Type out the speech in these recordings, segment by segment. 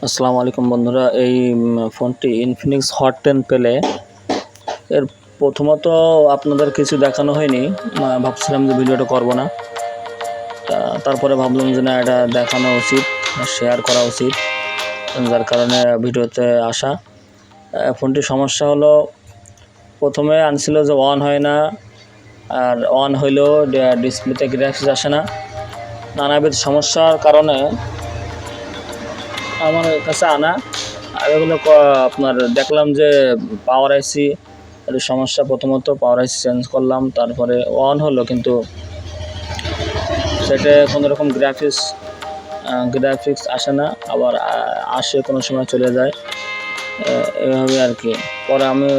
আসসালামু আলাইকুম বন্ধুরা, এই ফোনটি ইনফিনিক্স হট 10 পেলে এর প্রথমত আপনাদের কিছু দেখানো হয়নি। ভাবছিলাম যে ভিডিওটা করব না, তারপরে ভাবলাম যে না, এটা দেখানো উচিত, শেয়ার করা উচিত, যার কারণে ভিডিওতে আসা। ফোনটির সমস্যা হলো, প্রথমে আনছিল যে অন হয় না, আর অন হইলেও ডিসপ্লেতে গ্রাফিক্স আসে না। নানাবিধ সমস্যার কারণে আমার কাছে আনা। আর এগুলো আপনার দেখলাম যে পাওয়ার আইসি এর সমস্যা। প্রথমত পাওয়ার আইসি চেঞ্জ করলাম, তারপরে অন হলো, কিন্তু সেটা কোনো রকম গ্রাফিক্স আসে না, আবার আসে কোনো সময় চলে যায়, এভাবে আর কি। পরে আমি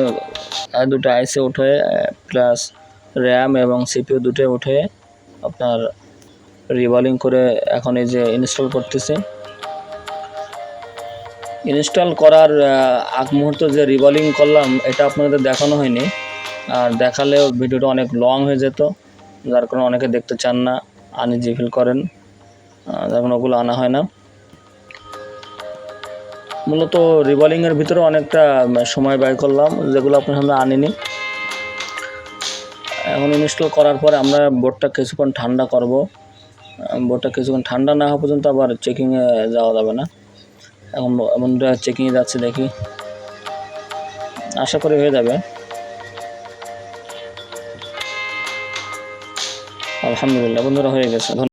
দুটো আইসি উঠে প্লাস র্যাম এবং সিপিইউ দুটো উঠে আপনার রিবলিং করে এখন এই যে ইনস্টল করতেছি। ইনস্টল করার আগ মুহূর্তে যে রিবলিং করলাম, এটা আপনাদের দেখানো হয়নি, আর দেখালেও ভিডিওটা অনেক লং হয়ে যেত, যার কারণে অনেকে দেখতে চান না, আনইজি ফিল করেন, যার কারণে ওগুলো আনা হয় না। মূলত রিবলিংয়ের ভিতরে অনেকটা সময় ব্যয় করলাম, যেগুলো আপনার সামনে আনিনি। এখন ইনস্টল করার পরে আমরা বোর্ডটা কিছুক্ষণ ঠান্ডা করব। বোর্ডটা কিছুক্ষণ ঠান্ডা না হওয়া পর্যন্ত আবার চেকিংয়ে যাওয়া যাবে না। এখন বন্ধুরা চেকিংয়ে যাচ্ছে, দেখি, আশা করি হয়ে যাবে। আলহামদুলিল্লাহ বন্ধুরা, হয়ে গেছে।